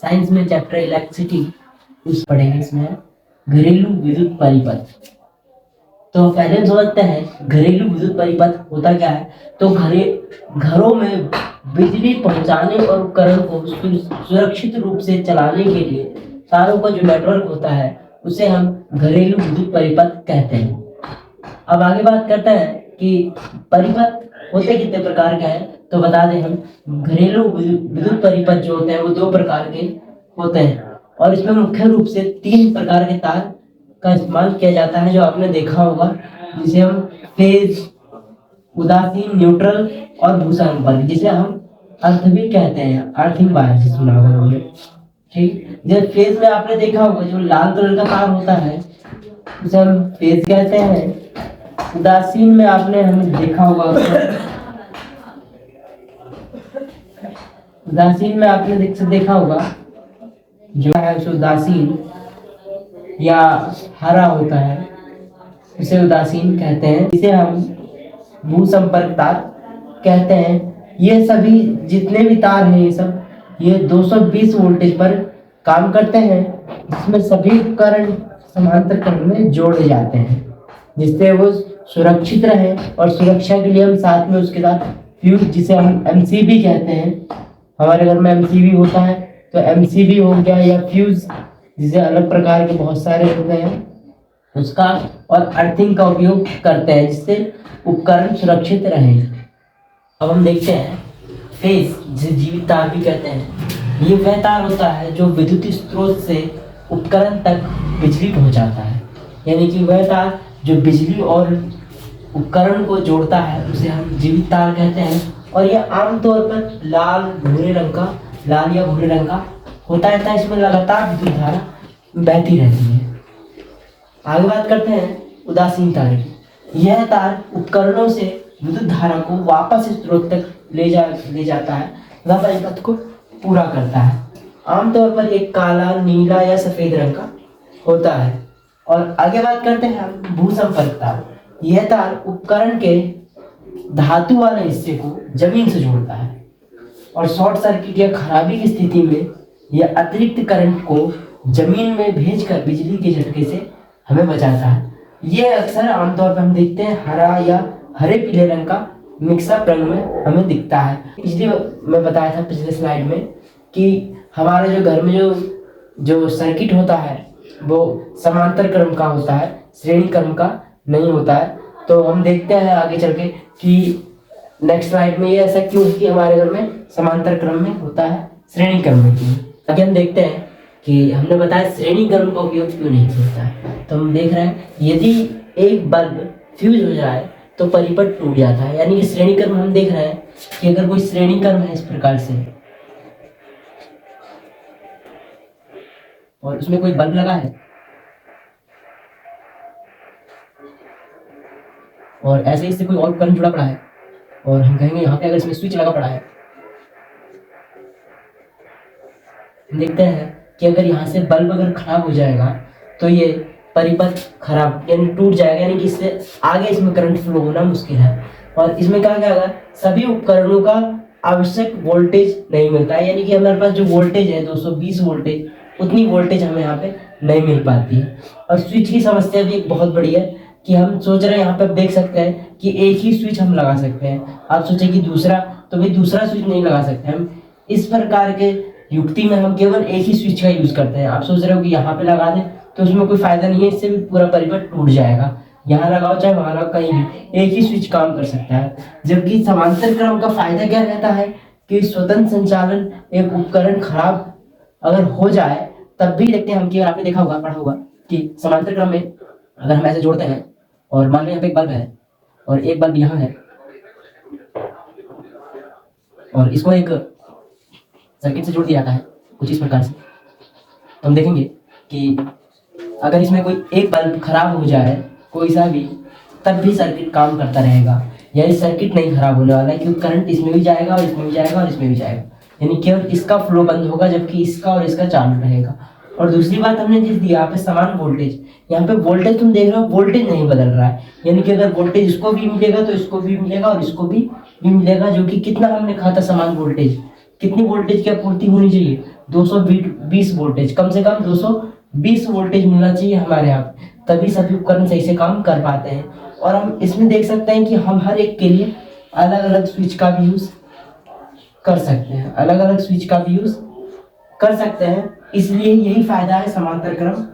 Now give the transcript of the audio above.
Science में chapter electricity उस पढ़ेंगे। इसमें घरेलू विद्युत परिपथ। तो पहले हम समझते हैं घरेलू विद्युत परिपथ होता क्या है। तो घरों में बिजली पहुंचाने और उपकरण को सुरक्षित रूप से चलाने के लिए तारों का जो नेटवर्क होता है उसे हम घरेलू विद्युत परिपथ कहते हैं। अब आगे बात करते हैं कि परिपथ होते कितने प्रकार के हैं। तो बता दें हम घरेलू विद्युत परिपथ जो होते हैं वो दो प्रकार के होते हैं और इसमें मुख्य रूप से 3 प्रकार के तार का इस्तेमाल किया जाता है जो आपने देखा होगा, जिसे हम फेज, उदासीन, न्यूट्रल और भूसंपर्क, जिसे हम अर्थ भी कहते हैं, अर्थिंग वायर से सुना होगा हमने। ठीक, जब फेज में आपने देखा होगा जो लाल कलर का तार होता है उसे हम फेज कहते हैं। उदासीन में आपने हमें देखा होगा, उदासीन में आपने देखा होगा जो है उसे उदासीन या हरा होता है, उसे उदासीन कहते हैं। इसे हम भूसंपर्क तार कहते हैं। ये सभी जितने भी तार हैं ये 220 वोल्टेज पर काम करते हैं, जिसमें सभी उपकरण समांतर क्रम में जोड़े जाते हैं जिससे वो सुरक्षित रहे। और सुरक्षा के लिए हम साथ में उसके साथ फ्यूज, जिसे हम एमसीबी कहते हैं, हमारे घर में एमसीबी होता है तो एमसीबी हो गया, या फ्यूज जिसे अलग प्रकार के बहुत सारे होते हैं उसका, और अर्थिंग का उपयोग करते हैं जिससे उपकरण सुरक्षित रहे। अब हम देखते हैं फेज, जिसे जीवित तार भी कहते हैं। ये वह तार होता है जो विद्युत स्रोत से उपकरण तक बिजली पहुंचाता है, यानी कि वह तार जो बिजली और उपकरण को जोड़ता है उसे हम जीवित तार कहते हैं। और यह आमतौर पर लाल या भूरे रंग का होता रहता है। इसमें लगातार विद्युत धारा बहती रहती है। आगे बात करते हैं उदासीन तार की। यह तार उपकरणों से विद्युत धारा को वापस स्रोत तक ले जाता है तथा परिपथ को पूरा करता है। आमतौर पर एक काला, नीला या सफेद रंग का होता है। और आगे बात करते हैं हम भूसंपर्क तार। यह तार उपकरण के धातु वाले हिस्से को जमीन से जोड़ता है और शॉर्ट सर्किट या खराबी की स्थिति में यह अतिरिक्त करंट को जमीन में भेजकर बिजली के झटके से हमें बचाता है। यह अक्सर आमतौर पर हम देखते हैं हरा या हरे पीले रंग का मिक्सअप रंग में हमें दिखता है। पिछली मैं बताया था पिछले स्लाइड में कि हमारे जो घर में जो सर्किट होता है वो समांतर क्रम का होता है, श्रेणी क्रम का नहीं होता है। तो हम देखते हैं आगे चल के कि नेक्स्ट स्लाइड में ये ऐसा क्यों कि हमारे घर में समांतर क्रम में होता है, श्रेणी क्रम में क्यों। अभी हम देखते हैं कि हमने बताया श्रेणी क्रम का उपयोग क्यों नहीं होता है। तो हम देख रहे हैं यदि एक बल्ब फ्यूज हो जाए तो परिपथ टूट जाता है, यानी कि श्रेणी क्रम हम देख रहे हैं कि अगर कोई श्रेणी क्रम है इस प्रकार से और उसमें कोई बल्ब लगा है और ऐसे इससे कोई और उपकरण जुड़ा पड़ा है और हम कहेंगे यहाँ पे अगर इसमें स्विच लगा पड़ा है, देखते हैं कि अगर यहाँ से बल्ब अगर खराब हो जाएगा तो ये परिपथ खराब यानी टूट जाएगा, यानी कि इससे आगे इसमें करंट फ्लो होना मुश्किल है। और इसमें क्या होगा, सभी उपकरणों का आवश्यक वोल्टेज नहीं मिलता है, यानी कि हमारे पास जो वोल्टेज है 220 वोल्टेज, उतनी वोल्टेज हमें यहाँ पे नहीं मिल पाती है। और स्विच की समस्या भी एक बहुत बड़ी है कि हम सोच रहे हैं, यहाँ पे आप देख सकते हैं कि एक ही स्विच हम लगा सकते हैं। आप सोचे कि दूसरा, तो भी दूसरा स्विच नहीं लगा सकते हम। इस प्रकार के युक्ति में हम केवल एक ही स्विच का यूज करते हैं। आप सोच रहे हो कि यहाँ पे लगा दें तो उसमें कोई फायदा नहीं है, इससे भी पूरा परिपथ टूट जाएगा। यहाँ लगाओ चाहे वहाँ लगाओ, कहीं भी एक ही स्विच काम कर सकता है। जबकि समांतर क्रम का फायदा क्या रहता है कि स्वतंत्र संचालन, एक उपकरण खराब अगर हो जाए तब भी देखते हैं हम कि आपने देखा होगा, पढ़ा होगा कि समांतर क्रम में अगर हम ऐसे जोड़ते हैं और मान लो यहाँ पे एक बल्ब है और एक बल्ब यहाँ है और इसको एक सर्किट से जोड़ दिया जाता है कुछ इस प्रकार से, तो हम देखेंगे कि अगर इसमें कोई एक बल्ब खराब हो जाए कोई सा भी, तब भी सर्किट काम करता रहेगा, यानी सर्किट नहीं खराब होने वाला है क्योंकि करंट इसमें भी जाएगा और इसमें भी जाएगा और इसमें भी जाएगा, यानी केवल इसका फ्लो बंद होगा जबकि इसका और इसका चालू रहेगा। और दूसरी बात हमने जिस दी यहाँ पे समान वोल्टेज, यहाँ पे वोल्टेज तुम देख रहे हो वोल्टेज नहीं बदल रहा है, यानी कि अगर वोल्टेज इसको भी मिलेगा तो इसको भी मिलेगा और इसको भी मिलेगा, जो कि कितना हमने कहा था समान वोल्टेज, कितनी वोल्टेज की आपूर्ति होनी चाहिए 220 वोल्टेज, कम से कम 220 वोल्टेज मिलना चाहिए हमारे यहाँ पे, तभी सभी उपकरण सही से काम कर पाते हैं। और हम इसमें देख सकते हैं कि हम हर एक के लिए अलग अलग स्विच का भी यूज कर सकते हैं, अलग अलग स्विच का भी यूज कर सकते हैं। इसलिए यही फायदा है समांतर क्रम